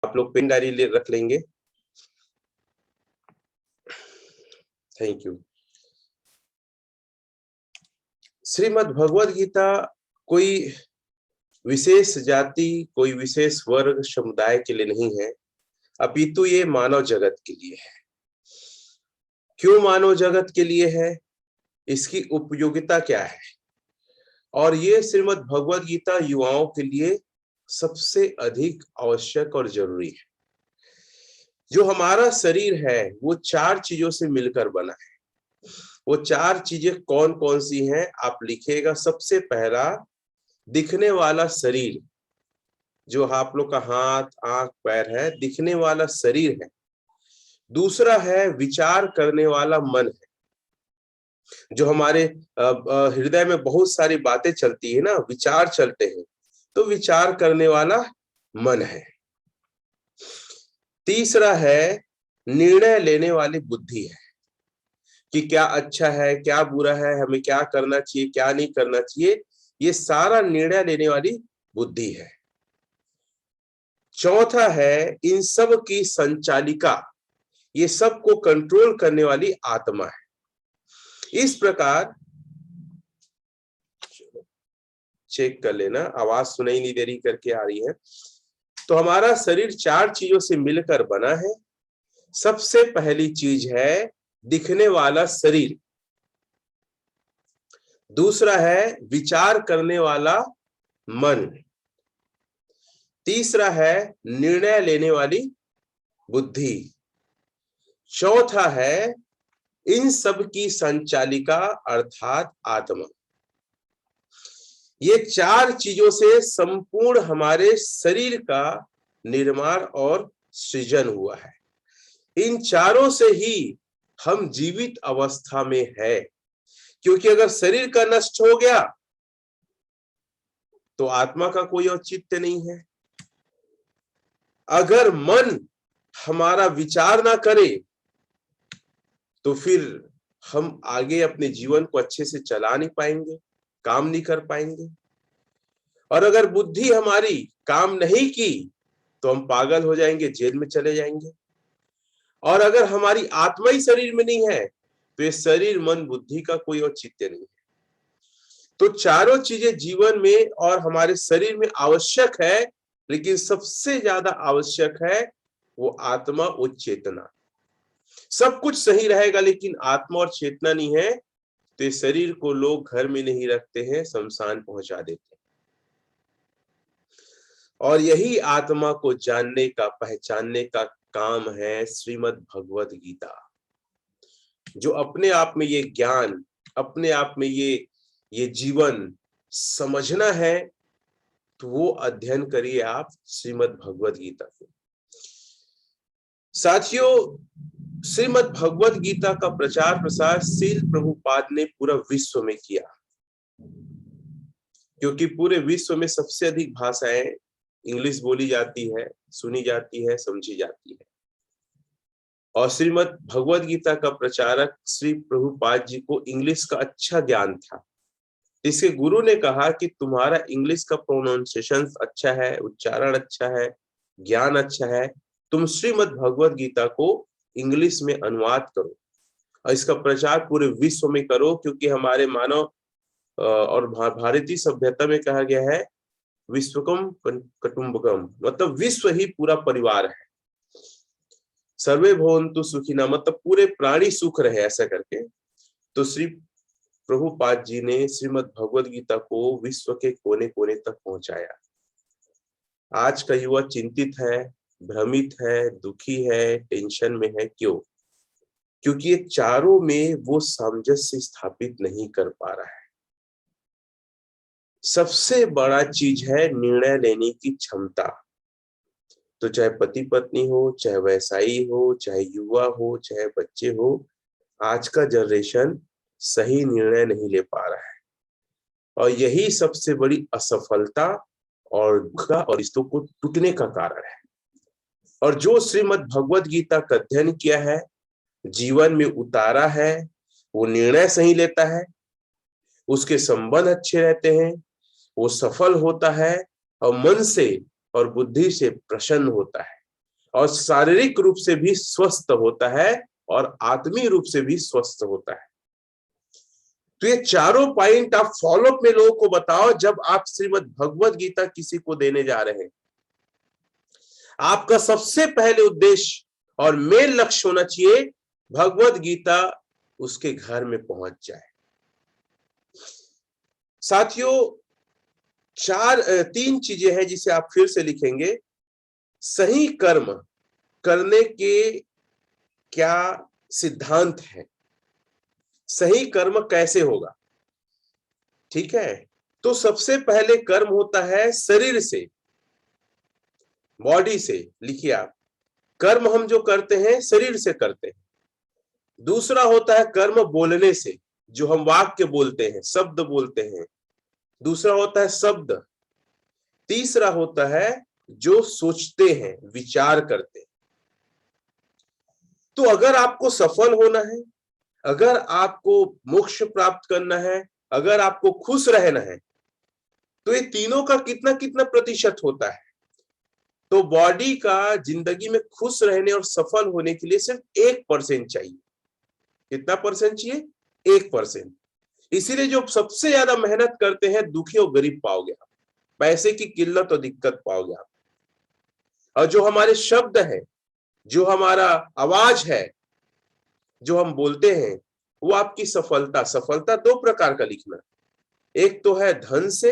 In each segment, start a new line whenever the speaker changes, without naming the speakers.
आप लोग pen diary रख लेंगे। Thank you. श्रीमद् भगवद गीता कोई विशेष जाति, कोई विशेष वर्ग समुदाय के लिए नहीं है, अपितु ये मानव जगत के लिए है। क्यों मानव जगत के लिए है, इसकी उपयोगिता क्या है, और ये श्रीमद् भगवद गीता युवाओं के लिए सबसे अधिक आवश्यक और जरूरी है। जो हमारा शरीर है वो 4 चीजों से मिलकर बना है। वो 4 चीजें कौन कौन सी हैं आप लिखिएगा। सबसे पहला, दिखने वाला शरीर, जो आप लोग का हाथ, आंख, पैर है, दिखने वाला शरीर है। दूसरा है विचार करने वाला मन है, जो हमारे हृदय में बहुत सारी बातें चलती है ना, विचार चलते हैं, तो विचार करने वाला मन है। तीसरा है निर्णय लेने वाली बुद्धि है, कि क्या अच्छा है, क्या बुरा है, हमें क्या करना चाहिए, क्या नहीं करना चाहिए, ये सारा निर्णय लेने वाली बुद्धि है। चौथा है इन सब की संचालिका, ये सब को कंट्रोल करने वाली आत्मा है। इस प्रकार चेक कर लेना, आवाज सुनाई नहीं दे रही करके आ रही है। तो हमारा शरीर 4 चीजों से मिलकर बना है। सबसे पहली चीज है दिखने वाला शरीर, दूसरा है विचार करने वाला मन, तीसरा है निर्णय लेने वाली बुद्धि, चौथा है इन सब की संचालिका अर्थात आत्मा। ये 4 चीजों से संपूर्ण हमारे शरीर का निर्माण और सृजन हुआ है। इन चारों से ही हम जीवित अवस्था में है, क्योंकि अगर शरीर का नष्ट हो गया तो आत्मा का कोई औचित्य नहीं है। अगर मन हमारा विचार ना करे तो फिर हम आगे अपने जीवन को अच्छे से चला नहीं पाएंगे, काम नहीं कर पाएंगे। और अगर बुद्धि हमारी काम नहीं की तो हम पागल हो जाएंगे, जेल में चले जाएंगे। और अगर हमारी आत्मा ही शरीर में नहीं है तो ये शरीर, मन, बुद्धि का कोई औचित्य नहीं है। तो चारों चीजें जीवन में और हमारे शरीर में आवश्यक है, लेकिन सबसे ज्यादा आवश्यक है वो आत्मा और चेतना। सब कुछ सही रहेगा लेकिन आत्मा और चेतना नहीं है तो इस शरीर को लोग घर में नहीं रखते हैं, शमशान पहुंचा देते हैं। और यही आत्मा को जानने का, पहचानने का काम है श्रीमद् भगवद गीता। जो अपने आप में ये ज्ञान, अपने आप में ये जीवन समझना है तो वो अध्ययन करिए आप श्रीमद् भगवद गीता को। साथियों, श्रीमद् भगवद गीता का प्रचार प्रसार श्रील प्रभुपाद ने पूरा विश्व में किया, क्योंकि पूरे विश्व में सबसे अधिक भाषाएं इंग्लिश बोली जाती है, सुनी जाती है, समझी जाती है। और श्रीमद् भगवद गीता का प्रचारक श्री प्रभुपाद जी को इंग्लिश का अच्छा ज्ञान था। इसके गुरु ने कहा कि तुम्हारा इंग्लिश का प्रोनाउंसिएशन अच्छा है, उच्चारण अच्छा है, ज्ञान अच्छा है, तुम श्रीमद् भगवद गीता को इंग्लिश में अनुवाद करो और इसका प्रचार पूरे विश्व में करो। क्योंकि हमारे मानव और भारतीय सभ्यता में कहा गया है विश्वकम कुटुंबकम, मतलब विश्व ही पूरा परिवार है। सर्वे भवन्तु सुखिना, मतलब पूरे प्राणी सुख रहे, ऐसा करके। तो श्री प्रभुपाद जी ने श्रीमद् भगवद गीता को विश्व के कोने कोने तक पहुंचाया। आज का युवा चिंतित है, भ्रमित है, दुखी है, टेंशन में है। क्यों? क्योंकि ये चारों में वो सामंजस्य स्थापित नहीं कर पा रहा है। सबसे बड़ा चीज है निर्णय लेने की क्षमता। तो चाहे पति पत्नी हो, चाहे व्यवसायी हो, चाहे युवा हो, चाहे बच्चे हो, आज का जनरेशन सही निर्णय नहीं ले पा रहा है। और यही सबसे बड़ी असफलता और दुख और रिश्तों को टूटने का कारण है। और जो श्रीमद् भगवद गीता का अध्ययन किया है, जीवन में उतारा है, वो निर्णय सही लेता है, उसके संबंध अच्छे रहते हैं, वो सफल होता है और मन से और बुद्धि से प्रसन्न होता है। और शारीरिक रूप से भी स्वस्थ होता है और आत्मीय रूप से भी स्वस्थ होता है। तो ये चारों पॉइंट आप फॉलोअप में लोगों को बताओ जब आप श्रीमद् भगवद गीता किसी को देने जा रहे हैं। आपका सबसे पहले उद्देश्य और मेन लक्ष्य होना चाहिए भगवद गीता उसके घर में पहुंच जाए। साथियों, तीन चीजें हैं जिसे आप फिर से लिखेंगे। सही कर्म करने के क्या सिद्धांत है, सही कर्म कैसे होगा, ठीक है। तो सबसे पहले कर्म होता है शरीर से, बॉडी से। लिखिए आप, कर्म हम जो करते हैं शरीर से करते हैं। दूसरा होता है कर्म बोलने से, जो हम वाक्य बोलते हैं, शब्द बोलते हैं। दूसरा होता है शब्द। तीसरा होता है जो सोचते हैं, विचार करते हैं। तो अगर आपको सफल होना है, अगर आपको मोक्ष प्राप्त करना है, अगर आपको खुश रहना है, तो ये तीनों का कितना कितना प्रतिशत होता है। तो बॉडी का जिंदगी में खुश रहने और सफल होने के लिए सिर्फ 1% चाहिए। कितना परसेंट चाहिए? 1%। इसीलिए जो सबसे ज्यादा मेहनत करते हैं दुखी और गरीब पाओगे आप, पैसे की किल्लत और दिक्कत पाओगे आप। और जो हमारे शब्द है, जो हमारा आवाज है, जो हम बोलते हैं, वो आपकी सफलता। सफलता दो प्रकार का लिखना, एक तो है धन से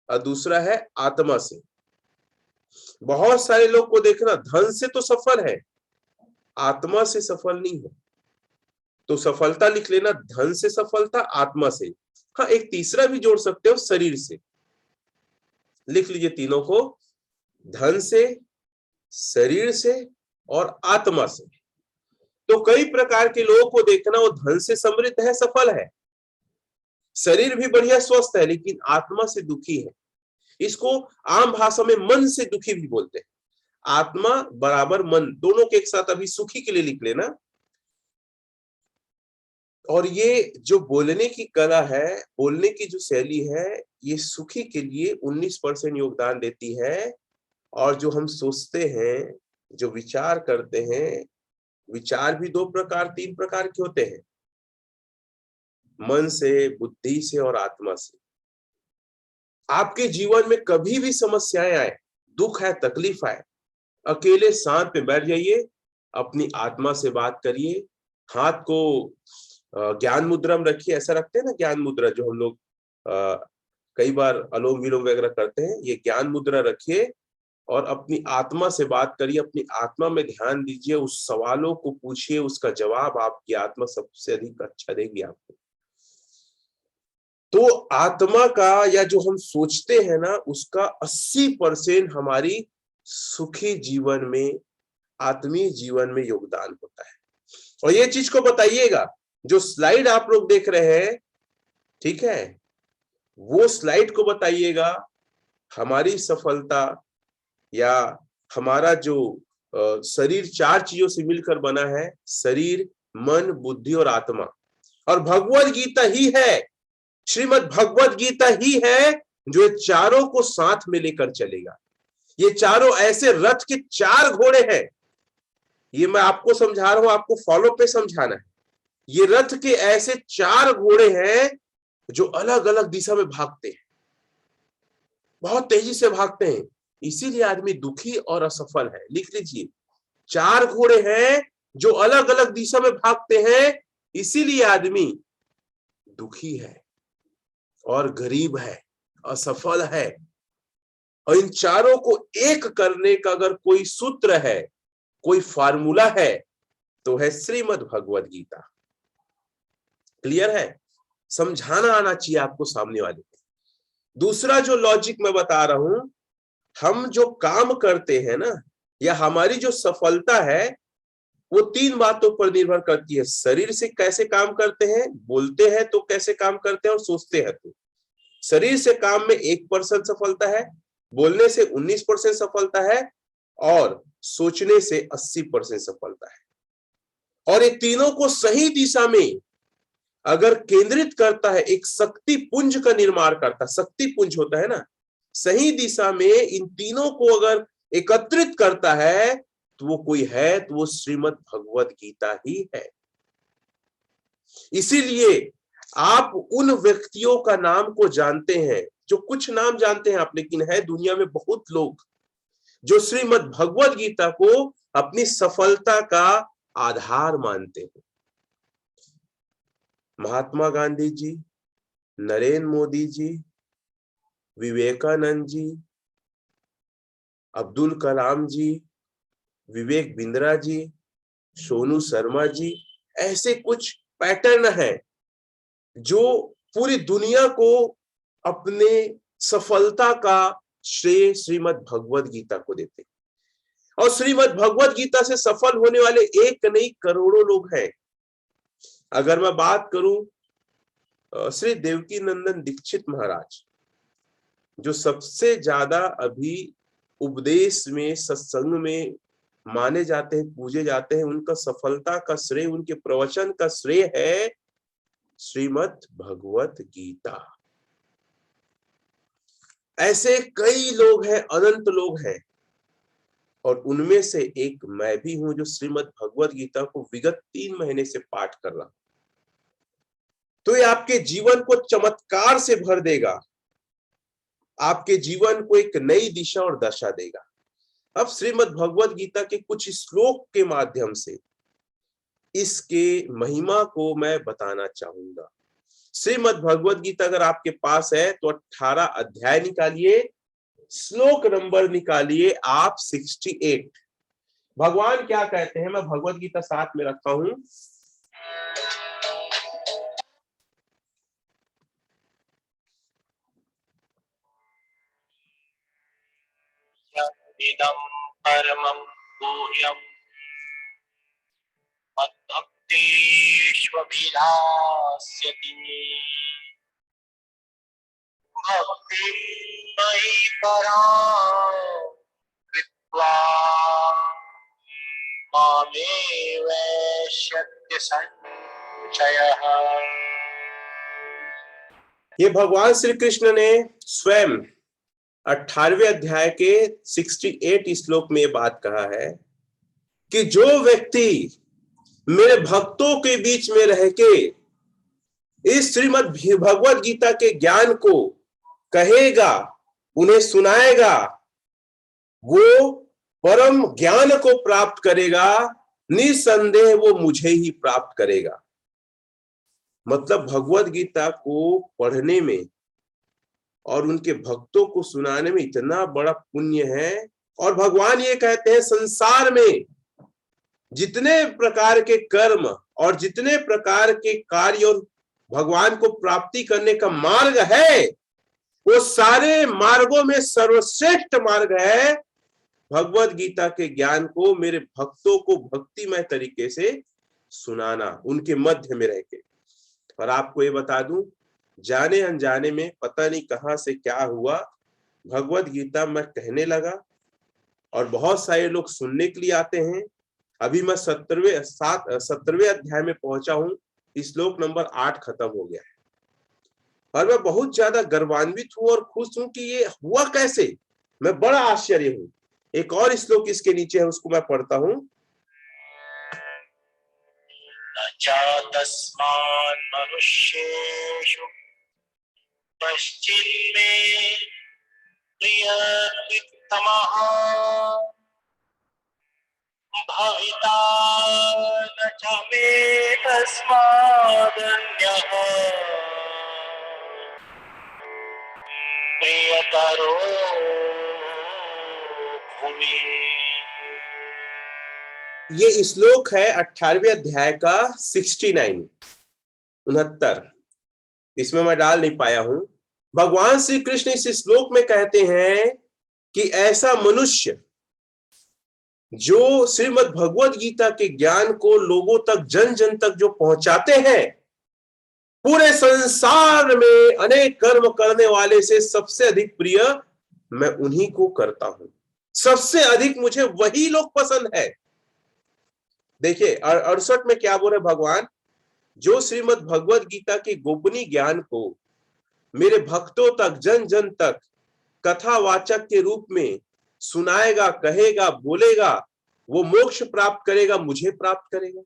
और दूसरा है आत्मा से। बहुत सारे लोग को देखना धन से तो सफल है, आत्मा से सफल नहीं है। तो सफलता लिख लेना, धन से सफलता, आत्मा से। हाँ, एक तीसरा भी जोड़ सकते हो, शरीर से। लिख लीजिए तीनों को, धन से, शरीर से और आत्मा से। तो कई प्रकार के लोगों को देखना, वो धन से समृद्ध है, सफल है, शरीर भी बढ़िया स्वस्थ है, लेकिन आत्मा से दुखी है। इसको आम भाषा में मन से दुखी भी बोलते हैं। आत्मा बराबर मन, दोनों के एक साथ अभी सुखी के लिए लिख लेना। और ये जो बोलने की कला है, बोलने की जो शैली है, ये सुखी के लिए 19% योगदान देती है। और जो हम सोचते हैं, जो विचार करते हैं, विचार भी दो प्रकार, तीन प्रकार के होते हैं, मन से, बुद्धि से और आत्मा से। आपके जीवन में कभी भी समस्याएं आए, दुख है, तकलीफ आए, अकेले शांत में बैठ जाइए, अपनी आत्मा से बात करिए। हाथ को ज्ञान मुद्रा में रखिए। ऐसा रखते हैं ना ज्ञान मुद्रा, जो हम लोग कई बार अनुलोम विलोम वगैरह करते हैं, ये ज्ञान मुद्रा रखिए और अपनी आत्मा से बात करिए। अपनी आत्मा में ध्यान दीजिए, उस सवालों को पूछिए, उसका जवाब आपकी आत्मा सबसे अधिक अच्छा देगी आपको। तो आत्मा का, या जो हम सोचते हैं ना, उसका 80% हमारी सुखी जीवन में, आत्मीय जीवन में योगदान होता है। और ये चीज को बताइएगा, जो स्लाइड आप लोग देख रहे हैं, ठीक है, वो स्लाइड को बताइएगा हमारी सफलता या हमारा जो शरीर 4 चीजों से मिलकर बना है, शरीर, मन, बुद्धि और आत्मा। और भगवद गीता ही है, श्रीमद् भगवद गीता ही है जो ये चारों को साथ में लेकर चलेगा। ये चारों ऐसे रथ के 4 घोड़े हैं। ये मैं आपको समझा रहा हूं, आपको फॉलो पे समझाना है। ये रथ के ऐसे 4 घोड़े हैं जो अलग अलग दिशा में भागते हैं, बहुत तेजी से भागते हैं। इसीलिए आदमी दुखी और असफल है। लिख लीजिए, 4 घोड़े हैं जो अलग अलग दिशा में भागते हैं, इसीलिए आदमी दुखी है और गरीब है, असफल है। और इन चारों को एक करने का अगर कोई सूत्र है, कोई फार्मूला है, तो है श्रीमद् भगवद गीता। क्लियर है? समझाना आना चाहिए आपको सामने वाले को। दूसरा जो लॉजिक मैं बता रहा हूं, हम जो काम करते हैं ना, या हमारी जो सफलता है, वो 3 बातों पर निर्भर करती है। शरीर से कैसे काम करते हैं, बोलते हैं तो कैसे काम करते हैं, और सोचते हैं तो। शरीर से काम में 1% सफलता है, बोलने से 19% सफलता है, और सोचने से 80% सफलता है। और ये तीनों को सही दिशा में अगर केंद्रित करता है, एक शक्ति पुंज का निर्माण करता, शक्ति पुंज होता है ना, सही दिशा में इन तीनों को अगर एकत्रित करता है, तो वो कोई है तो वो श्रीमद् भगवद गीता ही है। इसीलिए आप उन व्यक्तियों का नाम को जानते हैं, जो कुछ नाम जानते हैं आप, लेकिन है दुनिया में बहुत लोग जो श्रीमद् भगवद गीता को अपनी सफलता का आधार मानते हैं। महात्मा गांधी जी, नरेंद्र मोदी जी, विवेकानंद जी, अब्दुल कलाम जी, विवेक बिंद्रा जी, सोनू शर्मा जी, ऐसे कुछ पैटर्न है जो पूरी दुनिया को अपने सफलता का श्रेय श्रीमद् भगवद गीता को देते हैं। और श्रीमद् भगवद गीता से सफल होने वाले एक नहीं करोड़ों लोग हैं। अगर मैं बात करूं श्री देवकी नंदन दीक्षित महाराज, जो सबसे ज्यादा अभी उपदेश में, सत्संग में माने जाते हैं, पूजे जाते हैं, उनका सफलता का श्रेय, उनके प्रवचन का श्रेय है श्रीमद् भगवद गीता। ऐसे कई लोग हैं, अनंत लोग हैं, और उनमें से एक मैं भी हूं जो श्रीमद् भगवद गीता को विगत 3 महीने से पाठ कर रहा हूं। तो ये आपके जीवन को चमत्कार से भर देगा, आपके जीवन को एक नई दिशा और दशा देगा। अब श्रीमद् भगवद गीता के कुछ श्लोक के माध्यम से इसके महिमा को मैं बताना चाहूंगा। श्रीमद् भगवद गीता अगर आपके पास है तो 18 अध्याय निकालिए, श्लोक नंबर निकालिए आप 68। भगवान क्या कहते हैं, मैं भगवद गीता साथ में रखा हूं।
इदं परमं गुह्यं मद्भक्तेष्वभिलाष्यति भक्तिं मयि परां कृत्वा मामेवैष्यत्य संशयः।
ये भगवान श्री कृष्ण ने स्वयं 18वें अध्याय के 68 श्लोक में बात कहा है कि जो व्यक्ति मेरे भक्तों के बीच में रह के इस श्रीमद् भगवद गीता के ज्ञान को कहेगा, उन्हें सुनाएगा, वो परम ज्ञान को प्राप्त करेगा, निसंदेह वो मुझे ही प्राप्त करेगा। मतलब भगवद गीता को पढ़ने में और उनके भक्तों को सुनाने में इतना बड़ा पुण्य है। और भगवान ये कहते हैं संसार में जितने प्रकार के कर्म और जितने प्रकार के कार्य और भगवान को प्राप्ति करने का मार्ग है, वो सारे मार्गों में सर्वश्रेष्ठ मार्ग है भगवद गीता के ज्ञान को मेरे भक्तों को भक्तिमय तरीके से सुनाना, उनके मध्य में रह के। और आपको ये बता दूं, जाने अनजाने में पता नहीं कहां से क्या हुआ, भगवद गीता मैं कहने लगा और बहुत सारे लोग सुनने के लिए आते हैं। अभी मैं 17वें अध्याय में पहुंचा हूं, श्लोक नंबर 8 खत्म हो गया है और मैं बहुत ज्यादा गर्वान्वित हूं और खुश हूं कि ये हुआ कैसे, मैं बड़ा आश्चर्य हूं। एक और श्लोक इसके नीचे है, उसको मैं पढ़ता हूं।
तस्मान् मनुष्येषु कश्चिन्मे प्रियवित्तमः भविता न च मे तस्मादन्यः प्रियतरो भूमि।
ये श्लोक है 18वें अध्याय का 69। इसमें मैं डाल नहीं पाया हूं। भगवान श्री कृष्ण इस श्लोक में कहते हैं कि ऐसा मनुष्य जो श्रीमद् भगवद गीता के ज्ञान को लोगों तक, जन जन तक जो पहुंचाते हैं, पूरे संसार में अनेक कर्म करने वाले से सबसे अधिक प्रिय मैं उन्हीं को करता हूं। सबसे अधिक मुझे वही लोग पसंद है। देखिए 68 में क्या बोल रहे भगवान, जो श्रीमद् भगवद गीता के गोपनीय ज्ञान को मेरे भक्तों तक, जन जन तक कथावाचक के रूप में सुनाएगा, कहेगा, बोलेगा, वो मोक्ष प्राप्त करेगा, मुझे प्राप्त करेगा।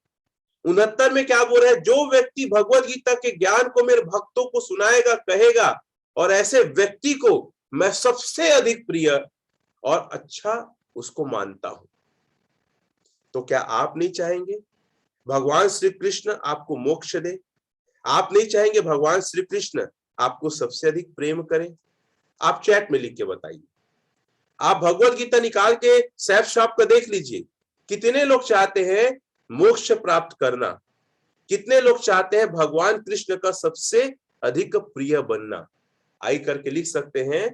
69 में क्या बोल रहा है, जो व्यक्ति भगवत गीता के ज्ञान को मेरे भक्तों को सुनाएगा, कहेगा, और ऐसे व्यक्ति को मैं सबसे अधिक प्रिय और अच्छा उसको मानता हूं। तो क्या आप नहीं चाहेंगे भगवान श्री कृष्ण आपको मोक्ष दे? आप नहीं चाहेंगे भगवान श्री कृष्ण आपको सबसे अधिक प्रेम करें? आप चैट में लिख के बताइए। आप भगवत गीता निकाल के सैफ शॉप का देख लीजिए, कितने लोग चाहते हैं मोक्ष प्राप्त करना, कितने लोग चाहते हैं भगवान कृष्ण का सबसे अधिक प्रिय बनना। आई करके लिख सकते हैं।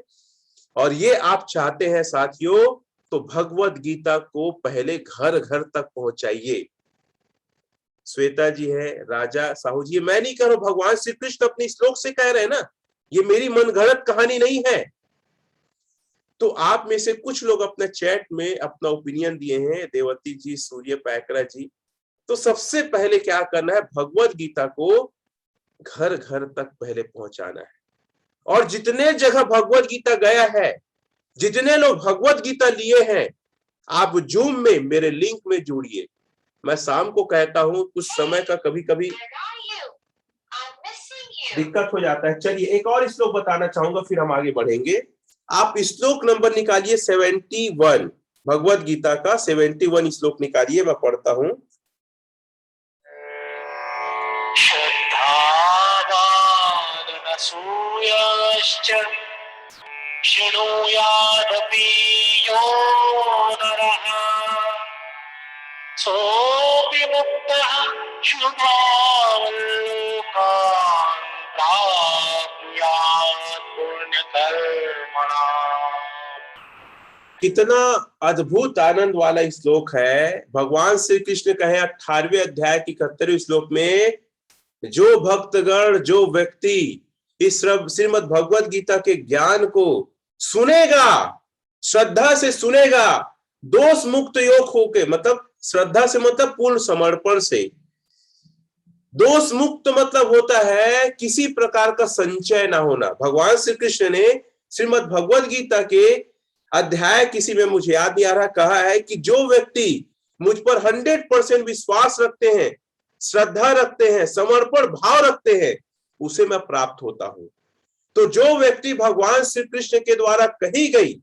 और ये आप चाहते हैं साथियों, तो भगवत गीता को पहले घर घर तक पहुंचाइए। श्वेता जी है, राजा साहू जी, मैं नहीं कह रहा हूं, भगवान श्री कृष्ण अपने श्लोक से कह रहे हैं ना, ये मेरी मनगढ़ंत कहानी नहीं है। तो आप में से कुछ लोग अपने चैट में अपना ओपिनियन दिए हैं, देवती जी, सूर्य पैकरा जी। तो सबसे पहले क्या करना है, भगवत गीता को घर घर तक पहले पहुंचाना है। और जितने जगह भगवत गीता गया है, जितने लोग भगवत गीता लिए हैं, आप जूम में मेरे लिंक में जुड़िए। मैं शाम को कहता हूं, कुछ समय का कभी कभी दिक्कत हो जाता है। चलिए एक और श्लोक बताना चाहूंगा, फिर हम आगे बढ़ेंगे। आप श्लोक नंबर निकालिए 71, भगवत गीता का 71 श्लोक निकालिए, मैं पढ़ता हूं।
श्रद्धावान् असूयश्च शृणुयादपि यो नरः सोऽपि मुक्तः शुभान् लोकान् प्राप्नुयात् पुण्यकर्मणाम्।
कितना अद्भुत आनंद वाला श्लोक है। भगवान श्री कृष्ण कहे 18वें अध्याय की 71वें श्लोक में, जो भक्तगण, जो व्यक्ति इस श्रीमद् भगवत गीता के ज्ञान को सुनेगा, श्रद्धा से सुनेगा, दोष मुक्त योग होके, मतलब श्रद्धा से मतलब पूर्ण समर्पण से। दोष मुक्त मतलब होता है किसी प्रकार का संचय ना होना। भगवान श्री कृष्ण ने श्रीमद् भगवत गीता के अध्याय, किसी में मुझे याद नहीं आ रहा, कहा है कि जो व्यक्ति मुझ पर 100% विश्वास रखते हैं, श्रद्धा रखते हैं, समर्पण भाव रखते हैं, उसे मैं प्राप्त होता हूं। तो जो व्यक्ति भगवान श्री कृष्ण के द्वारा कही गई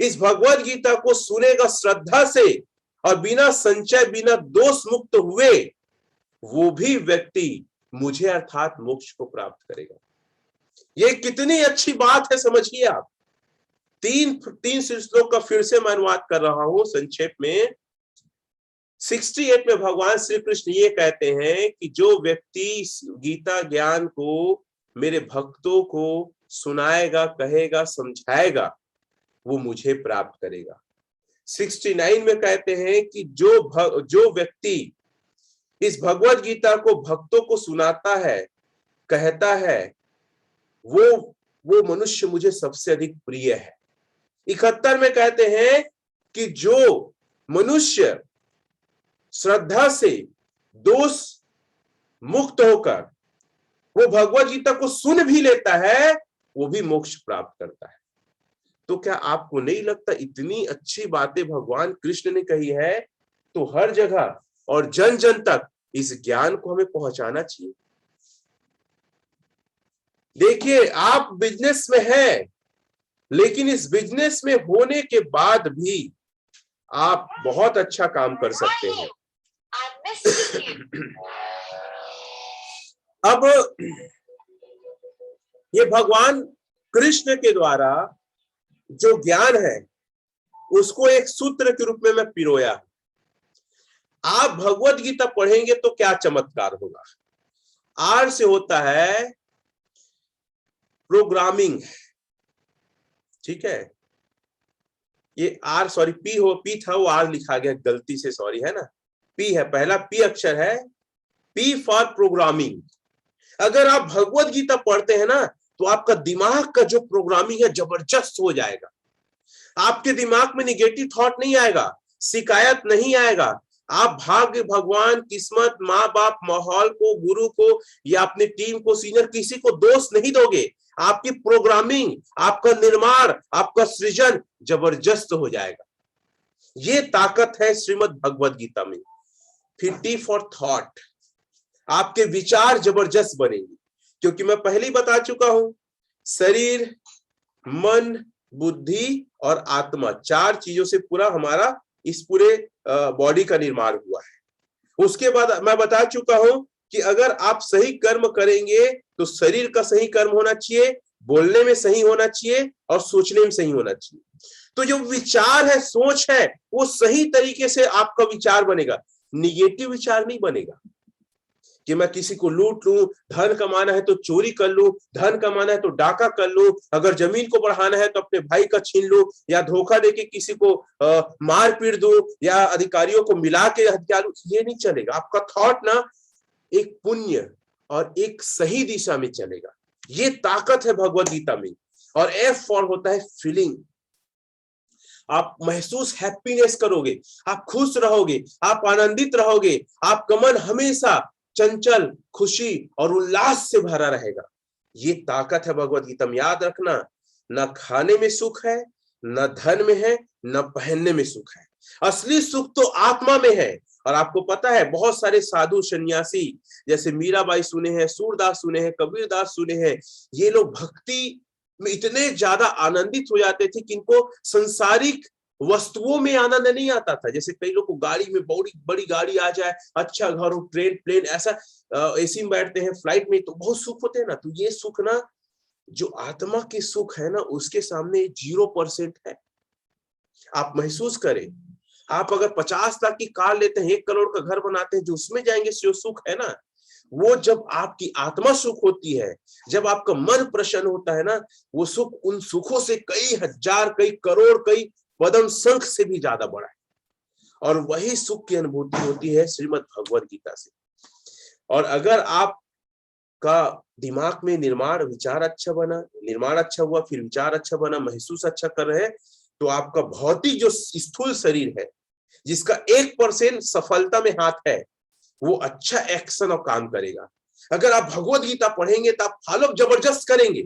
इस भगवत गीता को सुनेगा श्रद्धा से और बिना संचय, बिना दोष मुक्त हुए, वो भी व्यक्ति मुझे अर्थात मोक्ष को प्राप्त करेगा। ये कितनी अच्छी बात है, समझिए आप। तीन श्लोक का फिर से मैं अनुवाद कर रहा हूं संक्षेप में। 68 में भगवान श्री कृष्ण ये कहते हैं कि जो व्यक्ति गीता ज्ञान को मेरे भक्तों को सुनाएगा, कहेगा, समझाएगा, वो मुझे प्राप्त करेगा। 69 में कहते हैं कि जो व्यक्ति इस भगवत गीता को भक्तों को सुनाता है, कहता है, वो मनुष्य मुझे सबसे अधिक प्रिय है। 71 में कहते हैं कि जो मनुष्य श्रद्धा से दोष मुक्त होकर वो भगवत गीता को सुन भी लेता है, वो भी मोक्ष प्राप्त करता है। तो क्या आपको नहीं लगता इतनी अच्छी बातें भगवान कृष्ण ने कही है, तो हर जगह और जन जन तक इस ज्ञान को हमें पहुंचाना चाहिए। देखिए, आप बिजनेस में हैं, लेकिन इस बिजनेस में होने के बाद भी आप बहुत अच्छा काम कर सकते हैं। अब ये भगवान कृष्ण के द्वारा जो ज्ञान है, उसको एक सूत्र के रूप में मैं पिरोया। आप भगवत गीता पढ़ेंगे तो क्या चमत्कार होगा। आर से होता है प्रोग्रामिंग, ठीक है। ये आर, सॉरी पी था, वो आर लिखा गया गलती से, सॉरी, है ना। पी है, पहला पी अक्षर है, पी फॉर प्रोग्रामिंग। अगर आप भगवत गीता पढ़ते हैं ना, तो आपका दिमाग का जो प्रोग्रामिंग है जबरदस्त हो जाएगा। आपके दिमाग में निगेटिव थॉट नहीं आएगा, शिकायत नहीं आएगा। आप भाग्य, भगवान, किस्मत, माँ बाप, माहौल को, गुरु को या अपनी टीम को, सीनियर, किसी को दोष नहीं दोगे। आपकी प्रोग्रामिंग, आपका निर्माण, आपका सृजन जबरदस्त हो जाएगा। ये ताकत है श्रीमद् भगवद गीता में। फिर टी फॉर थॉट, आपके विचार जबरदस्त बनेंगे, क्योंकि मैं पहले ही बता चुका हूं, शरीर, मन, बुद्धि और आत्मा, 4 चीजों से पूरा हमारा इस पूरे बॉडी का निर्माण हुआ है। उसके बाद मैं बता चुका हूं कि अगर आप सही कर्म करेंगे तो शरीर का सही कर्म होना चाहिए, बोलने में सही होना चाहिए और सोचने में सही होना चाहिए। तो जो विचार है, सोच है, वो सही तरीके से आपका विचार बनेगा, निगेटिव विचार नहीं बनेगा कि मैं किसी को लूट लूं, धन कमाना है तो चोरी कर लूं, धन कमाना है तो डाका कर लूं, अगर जमीन को बढ़ाना है तो अपने भाई का छीन लूं, या धोखा देके किसी को मार पीट दूं, या अधिकारियों को मिला के हत्या लूं। ये नहीं चलेगा। आपका थॉट ना एक पुण्य और एक सही दिशा में चलेगा। ये ताकत है भगवद गीता में। और एफ फॉर होता है फीलिंग। आप महसूस हैप्पीनेस करोगे, आप खुश रहोगे, आप आनंदित रहोगे, आपका मन हमेशा चंचल, खुशी और उल्लास से भरा रहेगा। ये ताकत है भगवद गीता में। याद रखना, न खाने में सुख है, न धन में है, न पहनने में सुख है। असली सुख तो आत्मा में है। और आपको पता है, बहुत सारे साधु सन्यासी, जैसे मीराबाई सुने हैं, सूरदास सुने हैं, कबीरदास सुने हैं, ये लोग भक्ति में इतने ज्यादा आनंदित हो जाते थे कि इनको संसारिक वस्तुओं में आनंद नहीं आता था। जैसे कई लोग को गाड़ी में बड़ी बड़ी गाड़ी आ जाए, अच्छा घर हो, ट्रेन प्लेन ऐसा, एसी में बैठते हैं, फ्लाइट में, तो बहुत सुख होते हैं ना। तो ये सुख ना, जो आत्मा के सुख है ना, उसके सामने 0% है। आप महसूस करें, आप अगर 50 लाख की कार लेते हैं, 1 करोड़ का घर बनाते हैं, जो उसमें जाएंगे जो सुख है ना, वो जब आपकी आत्मा सुख होती है, जब आपका मन प्रसन्न होता है ना, वो सुख उन सुखों से कई हजार, कई करोड़, कई पदम शंख से भी ज्यादा बड़ा है। और वही सुख की अनुभूति होती है श्रीमद् भगवद गीता से। और अगर आपका दिमाग में निर्माण विचार अच्छा बना, निर्माण अच्छा हुआ, फिर विचार अच्छा बना, महसूस अच्छा कर रहे हैं, तो आपका भौतिक जो स्थूल शरीर है, जिसका 1% सफलता में हाथ है, वो अच्छा एक्शन और काम करेगा। अगर आप भगवद गीता पढ़ेंगे तो आप फॉलो जबरदस्त करेंगे,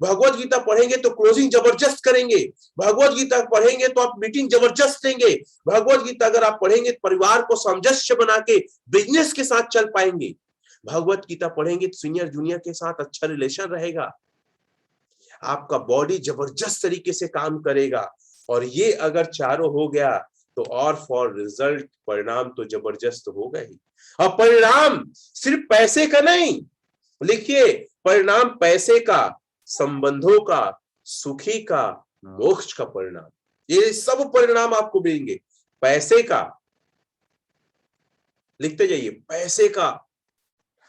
भगवद गीता पढ़ेंगे तो क्लोजिंग जबरदस्त करेंगे, भगवद गीता पढ़ेंगे तो आप मीटिंग जबरदस्त देंगे, भगवद गीता अगर आप पढ़ेंगे तो परिवार को सामंजस्य बना के बिजनेस के साथ चल पाएंगे, भगवद गीता पढ़ेंगे तो सीनियर जूनियर के साथ अच्छा रिलेशन रहेगा, आपका बॉडी जबरदस्त तरीके से काम करेगा। और ये अगर चारों हो गया तो और फॉर रिजल्ट, परिणाम तो जबरदस्त होगा ही। और परिणाम सिर्फ पैसे का नहीं, लिखिए, परिणाम पैसे का, संबंधों का, सुखी का, मोक्ष का परिणाम, ये सब परिणाम आपको मिलेंगे। पैसे का, लिखते जाइए, पैसे का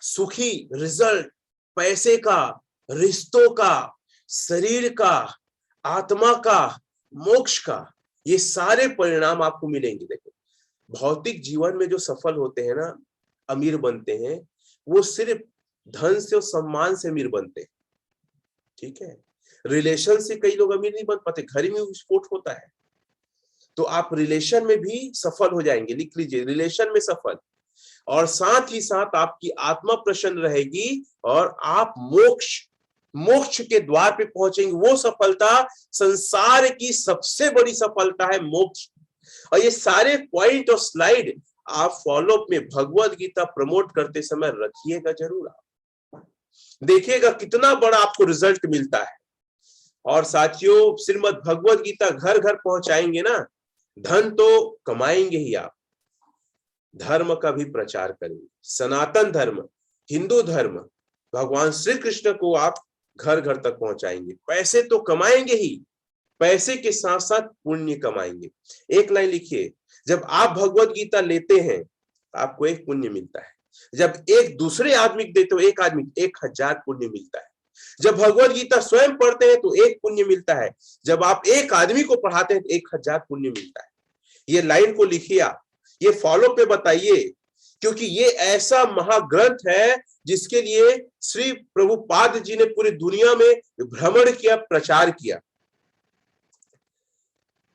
सुखी रिजल्ट, पैसे का, रिश्तों का, शरीर का, आत्मा का, मोक्ष का, ये सारे परिणाम आपको मिलेंगे। देखो, भौतिक जीवन में जो सफल होते हैं ना, अमीर बनते हैं, वो सिर्फ धन से और सम्मान से अमीर बनते हैं। ठीक है, रिलेशन से कई लोग अमीर नहीं बन पाते, घर में विस्फोट होता है। तो आप रिलेशन में भी सफल हो जाएंगे, लिख लीजिए, रिलेशन में सफल, और साथ ही साथ आपकी आत्मा प्रसन्न रहेगी और आप मोक्ष के द्वार पे पहुंचेंगे। वो सफलता, संसार की सबसे बड़ी सफलता है मोक्ष। और ये सारे पॉइंट और स्लाइड आप फॉलोअप में भगवद गीता प्रमोट करते समय रखिएगा जरूर, आप देखिएगा कितना बड़ा आपको रिजल्ट मिलता है। और साथियों, श्रीमद् भगवद गीता घर घर पहुंचाएंगे ना, धन तो कमाएंगे ही आप, धर्म का भी प्रचार करेंगे। सनातन धर्म, हिंदू धर्म, भगवान श्री कृष्ण को आप घर घर तक पहुंचाएंगे। पैसे तो कमाएंगे ही, पैसे के साथ साथ पुण्य कमाएंगे। एक लाइन लिखिए, जब आप भगवद गीता लेते हैं आपको 1 पुण्य मिलता है, जब एक दूसरे आदमी को देते हो, एक आदमी 1000 पुण्य मिलता है, जब भगवद गीता स्वयं पढ़ते हैं तो 1 पुण्य मिलता है, जब आप एक आदमी को पढ़ाते हैं तो 1000 पुण्य मिलता है। ये लाइन को लिखिए आप, ये फॉलो पे बताइए, क्योंकि ये ऐसा महाग्रंथ है जिसके लिए श्री प्रभुपाद जी ने पूरी दुनिया में भ्रमण किया, प्रचार किया।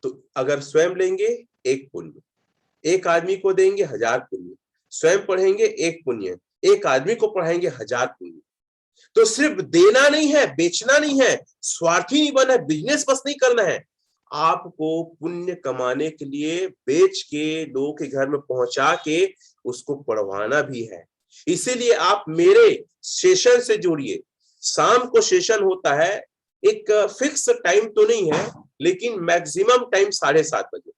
तो अगर स्वयं लेंगे 1 पुण्य, एक आदमी को देंगे 1000 पुण्य, स्वयं पढ़ेंगे 1 पुण्य, एक आदमी को पढ़ाएंगे 1000 पुण्य। तो सिर्फ देना नहीं है, बेचना नहीं है, स्वार्थी नहीं बनना है, बिजनेस बस नहीं करना है, आपको पुण्य कमाने के लिए बेच के लोगों के घर में पहुंचा के उसको पढ़वाना भी है। इसीलिए आप मेरे सेशन से जुड़िए। शाम को सेशन होता है, एक फिक्स टाइम तो नहीं है, लेकिन मैक्सिमम टाइम 7:30 बजे,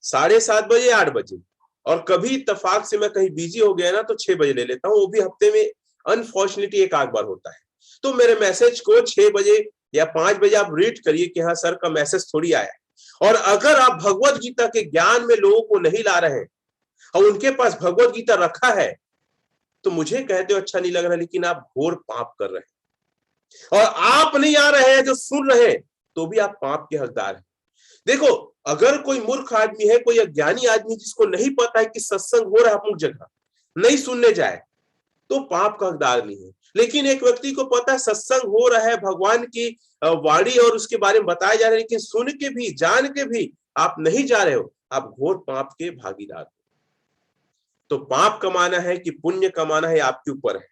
7:30 बजे, 8 बजे, और कभी इत्तेफाक से मैं कहीं बिजी हो गया ना तो 6 बजे ले लेता हूँ, वो भी हफ्ते में अनफॉर्चुनेटली एक आध बार होता है। तो मेरे मैसेज को 6 बजे या 5 बजे आप रीड करिए कि हाँ सर का मैसेज थोड़ी आया है। और अगर आप भगवत गीता के ज्ञान में लोगों को नहीं ला रहे हैं और उनके पास भगवत गीता रखा है, तो मुझे कहते हो अच्छा नहीं लग रहा, लेकिन आप घोर पाप कर रहे हैं। और आप नहीं आ रहे हैं जो सुन रहे हैं, तो भी आप पाप के हकदार हैं। देखो, अगर कोई मूर्ख आदमी है, कोई अज्ञानी आदमी जिसको नहीं पता है कि सत्संग हो रहा है अमुक जगह, नहीं सुनने जाए, तो पाप का हकदार नहीं है। लेकिन एक व्यक्ति को पता है सत्संग हो रहा है, भगवान की वाणी और उसके बारे में बताया जा रहा है, लेकिन सुन के भी, जान के भी आप नहीं जा रहे हो, आप घोर पाप के भागीदार हो। तो पाप कमाना है कि पुण्य कमाना है, आपके ऊपर है।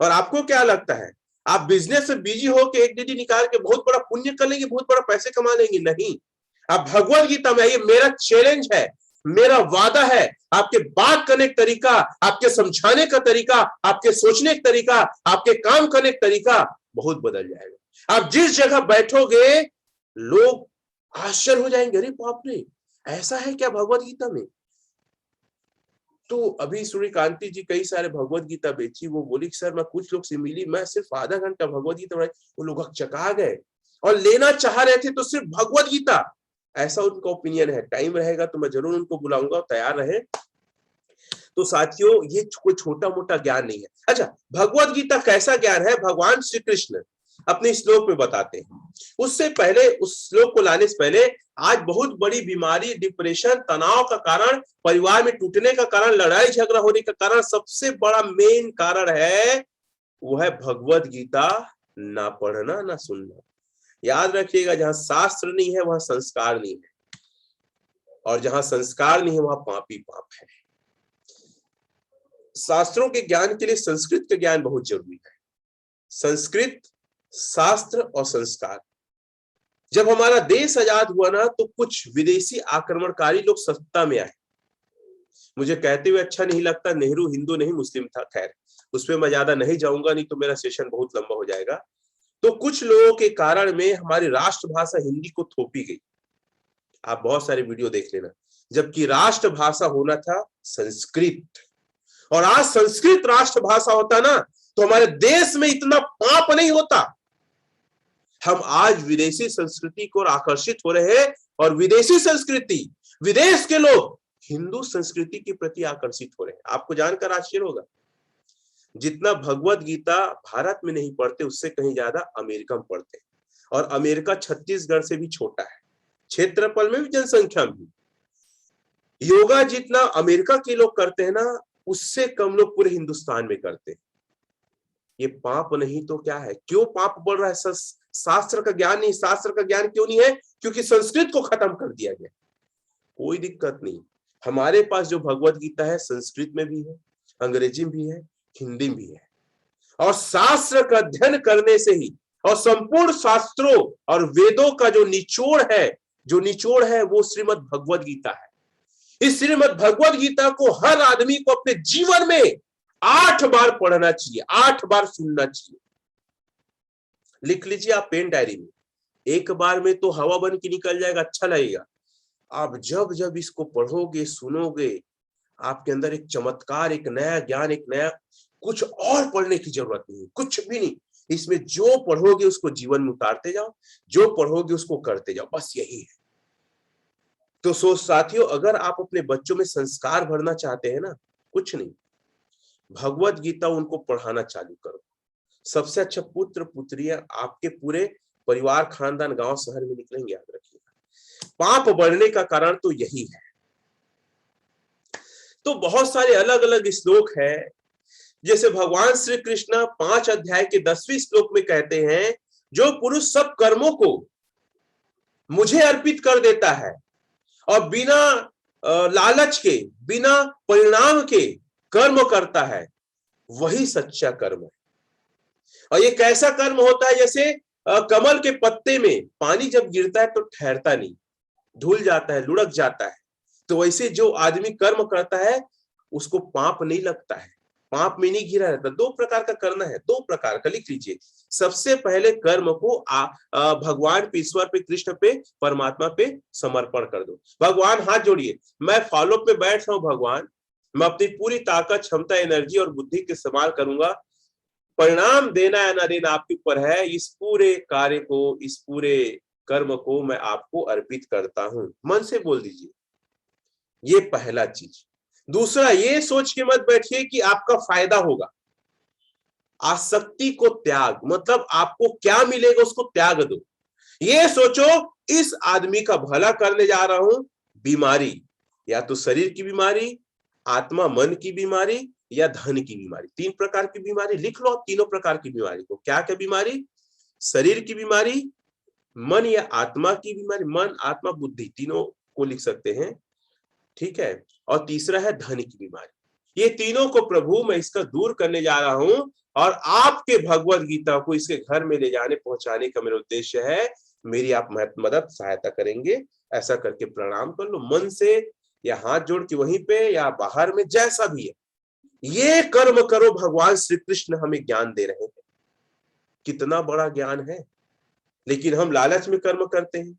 और आपको क्या लगता है आप बिजनेस में बिजी हो के एक डीडी निकाल के बहुत बड़ा पुण्य कर लेंगे, बहुत बड़ा पैसे कमा लेंगे? नहीं, आप भगवत गीता में आइए। मेरा चैलेंज है, मेरा वादा है, आपके बात करने का तरीका, आपके समझाने का तरीका, आपके सोचने का तरीका, आपके काम करने का तरीका बहुत बदल जाएगा। आप जिस जगह बैठोगे लोग आश्चर्य हो जाएंगे, अरे बाप रे, ऐसा है क्या भगवत गीता में? तो अभी सूर्यकांति जी कई सारे भगवत गीता बेची, वो बोली सर मैं कुछ लोग से मिली, मैं सिर्फ आधा घंटा भगवत गीता पढ़ाई, वो लोग चका गए और लेना चाह रहे थे तो सिर्फ भगवत गीता, ऐसा उनका ओपिनियन है। टाइम रहेगा तो मैं जरूर उनको बुलाऊंगा, तैयार रहे। तो साथियों, ये कोई छोटा मोटा ज्ञान नहीं है। अच्छा, भगवत गीता कैसा ज्ञान है, भगवान श्री कृष्ण अपने श्लोक में बताते हैं। उससे पहले, उस श्लोक को लाने से पहले, आज बहुत बड़ी बीमारी, डिप्रेशन, तनाव का कारण, परिवार में टूटने का कारण, लड़ाई झगड़ा होने का कारण, सबसे बड़ा मेन कारण है, वो है भगवत गीता ना पढ़ना ना सुनना। याद रखिएगा, जहां शास्त्र नहीं है वहां संस्कार नहीं है, और जहां संस्कार नहीं है वहां पाप ही पाप है। शास्त्रों के ज्ञान के लिए संस्कृत का ज्ञान बहुत जरूरी है। संस्कृत, शास्त्र और संस्कार। जब हमारा देश आजाद हुआ ना, तो कुछ विदेशी आक्रमणकारी लोग सत्ता में आए। मुझे कहते हुए अच्छा नहीं लगता, नेहरू हिंदू नहीं मुस्लिम था, खैर उसमें मैं ज्यादा नहीं जाऊंगा, नहीं तो मेरा सेशन बहुत लंबा हो जाएगा। तो कुछ लोगों के कारण में हमारी राष्ट्रभाषा हिंदी को थोपी गई। आप बहुत सारे वीडियो देख लेना, जबकि राष्ट्रभाषा होना था संस्कृत। और आज संस्कृत राष्ट्रभाषा होता ना, तो हमारे देश में इतना पाप नहीं होता। हम आज विदेशी संस्कृति को आकर्षित हो रहे हैं, और विदेशी संस्कृति, विदेश के लोग हिंदू संस्कृति के प्रति आकर्षित हो रहे हैं। आपको जानकर आश्चर्य होगा, जितना भगवत गीता भारत में नहीं पढ़ते, उससे कहीं ज्यादा अमेरिका में पढ़ते हैं। और अमेरिका छत्तीसगढ़ से भी छोटा है, क्षेत्रफल में भी, जनसंख्या में भी। योगा जितना अमेरिका के लोग करते हैं ना, उससे कम लोग पूरे हिंदुस्तान में करते हैं। ये पाप नहीं तो क्या है? क्यों पाप बढ़ रहा है? शास्त्र का ज्ञान नहीं। शास्त्र का ज्ञान क्यों नहीं है? क्योंकि संस्कृत को खत्म कर दिया गया। कोई दिक्कत नहीं, हमारे पास जो भगवत गीता है संस्कृत में भी है, अंग्रेजी में भी है, हिंदी में भी है। और शास्त्र का अध्ययन करने से ही, और संपूर्ण शास्त्रों और वेदों का जो निचोड़ है वो श्रीमद् भगवत गीता है। इस श्रीमद् भगवत गीता को हर आदमी को अपने जीवन में 8 बार पढ़ना चाहिए, 8 बार सुनना चाहिए। लिख लीजिए आप पेन डायरी में, एक बार में तो हवा बन के निकल जाएगा, अच्छा लगेगा। आप जब जब इसको पढ़ोगे, सुनोगे, आपके अंदर एक चमत्कार, एक नया ज्ञान, एक नया, कुछ और पढ़ने की जरूरत नहीं, कुछ भी नहीं। इसमें जो पढ़ोगे उसको जीवन में उतारते जाओ, जो पढ़ोगे उसको करते जाओ, बस यही है। तो साथियों, अगर आप अपने बच्चों में संस्कार भरना चाहते हैं ना, कुछ नहीं, भगवत गीता उनको पढ़ाना चालू करो। सबसे अच्छा पुत्र पुत्रियां आपके पूरे परिवार, खानदान, गांव, शहर में निकलेंगे, याद रखिएगा। पाप बढ़ने का कारण तो यही है। तो बहुत सारे अलग अलग श्लोक है, जैसे भगवान श्री कृष्ण 5 अध्याय के 10वें श्लोक में कहते हैं, जो पुरुष सब कर्मों को मुझे अर्पित कर देता है और बिना लालच के, बिना परिणाम के कर्म करता है, वही सच्चा कर्म है। और ये कैसा कर्म होता है? जैसे कमल के पत्ते में पानी जब गिरता है तो ठहरता नहीं, धुल जाता है, लुढ़क जाता है। तो वैसे जो आदमी कर्म करता है उसको पाप नहीं लगता है, पाप में नहीं घिरा रहता। दो प्रकार का करना है, दो प्रकार का, लिख लीजिए। सबसे पहले कर्म को भगवान पे, ईश्वर पे, कृष्ण पे, परमात्मा पे समर्पण कर दो। भगवान हाथ जोड़िए, मैं फॉलोअप में बैठ रहा हूं भगवान, मैं अपनी पूरी ताकत, क्षमता, एनर्जी और बुद्धि के इस्तेमाल करूंगा, परिणाम देना या ना देना आपके ऊपर है। इस पूरे कार्य को, इस पूरे कर्म को मैं आपको अर्पित करता हूं। मन से बोल दीजिए, ये पहला चीज। दूसरा, ये सोच के मत बैठिए कि आपका फायदा होगा। आसक्ति को त्याग, मतलब आपको क्या मिलेगा उसको त्याग दो। ये सोचो इस आदमी का भला करने जा रहा हूं, बीमारी, या तो शरीर की बीमारी, आत्मा मन की बीमारी, या धन की बीमारी। तीन प्रकार की बीमारी लिख लो, तीनों प्रकार की बीमारी को। क्या क्या बीमारी? शरीर की बीमारी, मन या आत्मा की बीमारी, मन आत्मा बुद्धि तीनों को लिख सकते हैं, ठीक है। और तीसरा है धन की बीमारी। ये तीनों को प्रभु मैं इसका दूर करने जा रहा हूं, और आपके भगवत गीता को इसके घर में ले जाने पहुंचाने का मेरा उद्देश्य है। मेरी आप मदद सहायता करेंगे। ऐसा करके प्रणाम कर लो मन से, या हाथ जोड़ के वहीं पे, या बाहर में, जैसा भी है। ये कर्म करो, भगवान श्री कृष्ण हमें ज्ञान दे रहे हैं। कितना बड़ा ज्ञान है, लेकिन हम लालच में कर्म करते हैं।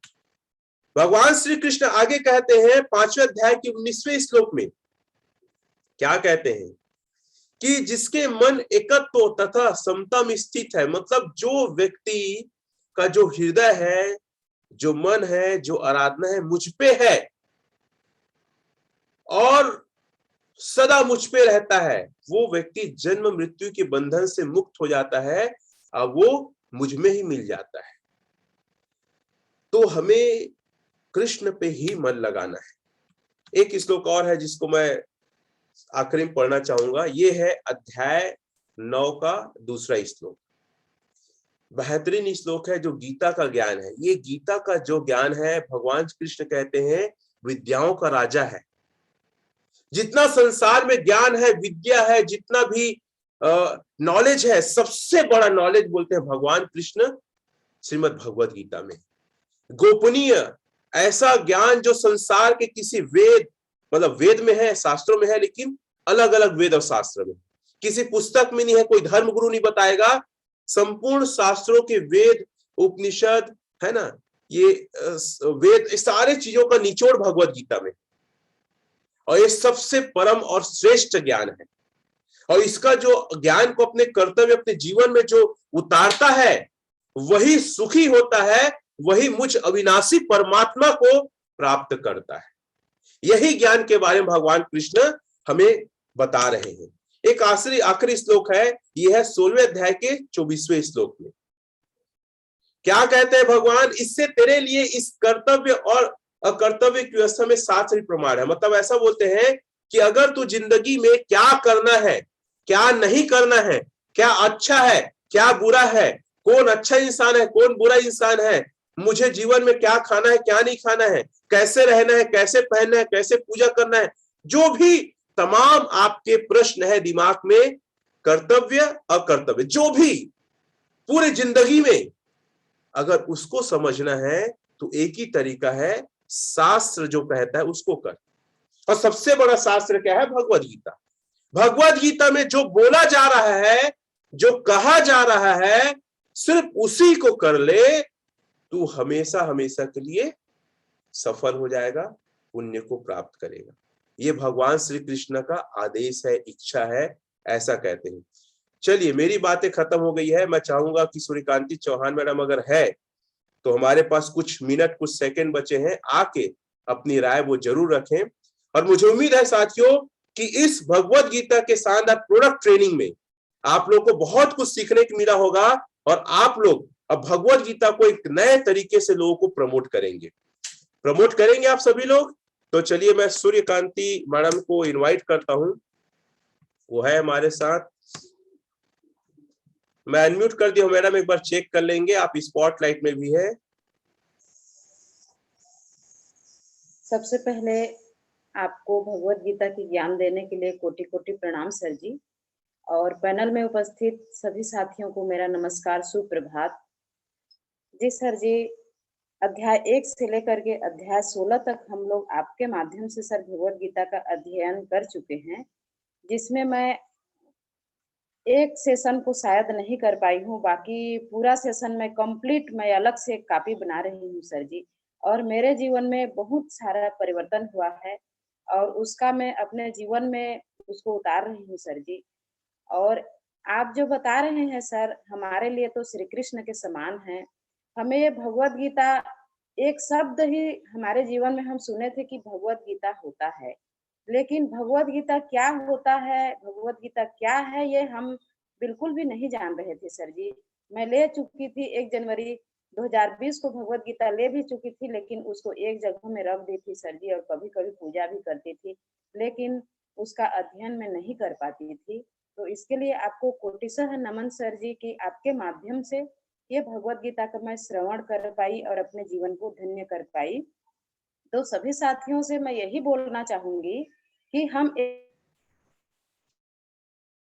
भगवान श्री कृष्ण आगे कहते हैं 5वें अध्याय के 19वें श्लोक में, क्या कहते हैं कि जिसके मन एकत्व तथा समता में स्थित है, मतलब जो व्यक्ति का जो हृदय है, जो मन है, जो आराधना है मुझ पे है और सदा मुझ पे रहता है, वो व्यक्ति जन्म मृत्यु के बंधन से मुक्त हो जाता है, अब वो मुझ में ही मिल जाता है। तो हमें कृष्ण पे ही मन लगाना है। एक श्लोक और है जिसको मैं आखिरी में पढ़ना चाहूंगा, ये है अध्याय 9 का दूसरा श्लोक। बेहतरीन श्लोक है जो गीता का ज्ञान है। ये गीता का जो ज्ञान है, भगवान कृष्ण कहते हैं विद्याओं का राजा है। जितना संसार में ज्ञान है, विद्या है, जितना भी नॉलेज है, सबसे बड़ा नॉलेज बोलते हैं भगवान कृष्ण श्रीमद् भगवद गीता में। गोपनीय ऐसा ज्ञान जो संसार के किसी वेद, मतलब वेद में है, शास्त्रों में है, लेकिन अलग अलग वेद और शास्त्र में, किसी पुस्तक में नहीं है, कोई धर्म गुरु नहीं बताएगा। संपूर्ण शास्त्रों के वेद, उपनिषद, है ना, ये वेद, सारे चीजों का निचोड़ भगवद गीता में, और ये सबसे परम और श्रेष्ठ ज्ञान है। और इसका जो ज्ञान को अपने कर्तव्य, अपने जीवन में जो उतारता है, वही सुखी होता है, वही मुझ अविनाशी परमात्मा को प्राप्त करता है। यही ज्ञान के बारे में भगवान कृष्ण हमें बता रहे हैं। एक आखिरी श्लोक है, यह है 16वें अध्याय के 24वें श्लोक में। क्या कहते हैं भगवान? इससे तेरे लिए इस कर्तव्य और अकर्तव्य की व्यवस्था में शास्त्र प्रमाण है। मतलब ऐसा बोलते हैं कि अगर तू जिंदगी में क्या करना है, क्या नहीं करना है, क्या अच्छा है, क्या बुरा है, कौन अच्छा इंसान है, कौन बुरा इंसान है, मुझे जीवन में क्या खाना है, क्या नहीं खाना है, कैसे रहना है, कैसे पहनना है, कैसे पूजा करना है, जो भी तमाम आपके प्रश्न है दिमाग में, कर्तव्य अकर्तव्य, जो भी पूरे जिंदगी में, अगर उसको समझना है तो एक ही तरीका है, शास्त्र जो कहता है उसको कर। और सबसे बड़ा शास्त्र क्या है? भगवद गीता। भगवद गीता में जो बोला जा रहा है, जो कहा जा रहा है, सिर्फ उसी को कर ले, तू हमेशा हमेशा के लिए सफल हो जाएगा, पुण्य को प्राप्त करेगा। ये भगवान श्री कृष्ण का आदेश है, इच्छा है, ऐसा कहते हैं। चलिए, मेरी बातें खत्म हो गई है। मैं चाहूंगा कि सूर्यकांति चौहान मैडम अगर है तो हमारे पास कुछ मिनट, कुछ सेकंड बचे हैं, आके अपनी राय वो जरूर रखें। और मुझे उम्मीद है साथियों कि इस भगवद गीता के शानदार प्रोडक्ट ट्रेनिंग में आप लोग को बहुत कुछ सीखने को मिला होगा, और आप लोग अब भगवद गीता को एक नए तरीके से लोगों को प्रमोट करेंगे आप सभी लोग। तो चलिए, मैं सूर्यकांति मैडम को इनवाइट करता हूं, वो है हमारे साथ। मैं अनम्यूट कर दिया हूं मैडम, एक बार चेक कर लेंगे, आप स्पॉटलाइट में भी है।
सबसे पहले आपको भगवत गीता की ज्ञान देने के लिए कोटि कोटि प्रणाम सर जी, और पैनल में उपस्थित सभी साथियों को मेरा नमस्कार, सुप्रभात। जी सर जी, अध्याय 1 से लेकर के अध्याय 16 तक हम लोग आपके माध्यम से सर भगवद गीता का अध्ययन कर चुके हैं, जिसमें मैं एक सेशन को शायद नहीं कर पाई हूँ, बाकी पूरा सेशन मैं अलग से एक कॉपी बना रही हूँ सर जी। और मेरे जीवन में बहुत सारा परिवर्तन हुआ है और उसका मैं अपने जीवन में उसको उतार रही हूँ सर जी। और आप जो बता रहे हैं सर, हमारे लिए तो श्री कृष्ण के समान हैं। हमें ये भगवद गीता एक शब्द ही हमारे जीवन में हम सुने थे कि भगवद गीता होता है। लेकिन भगवद गीता क्या होता है, भगवद गीता क्या है, ये हम बिल्कुल भी नहीं जान रहे थे सर जी। मैं ले चुकी थी 1 जनवरी 2020 को भगवद गीता ले भी चुकी थी, लेकिन उसको एक जगह में रख दी थी सर जी और कभी-कभी पूजा भी करती थी। लेकिन उसका अध्ययन मैं नहीं कर पाती थी। तो इसके लिए आपको कोटिशः नमन सर जी कि आपके माध्यम से ये भगवद गीता का मैं श्रवण कर पाई और अपने जीवन को धन्य कर पाई। तो सभी साथियों से मैं यही बोलना चाहूँगी कि हम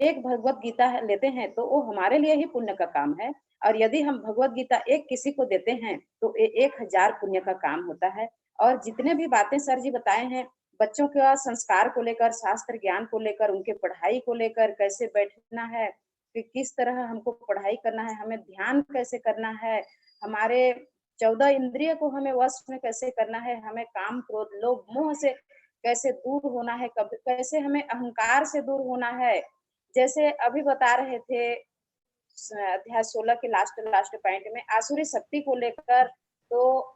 एक भगवत गीता लेते हैं तो वो हमारे लिए ही पुण्य का काम है और यदि हम भगवत गीता एक किसी को देते हैं तो 1000 पुण्य का काम होता है। और जितने भी बातें सर जी बताए हैं बच्चों के संस्कार को लेकर, शास्त्र ज्ञान को लेकर, उनके पढ़ाई को लेकर, कैसे बैठना है, कि किस तरह हमको पढ़ाई करना है, हमें ध्यान कैसे करना है, हमारे 14 इंद्रिय को हमें वश में कैसे करना है, हमें काम क्रोध लोभ मोह से कैसे दूर होना है, कब कैसे हमें अहंकार से दूर होना है। जैसे अभी बता रहे थे अध्याय 16 के लास्ट लास्ट पॉइंट में आसुरी शक्ति को लेकर, तो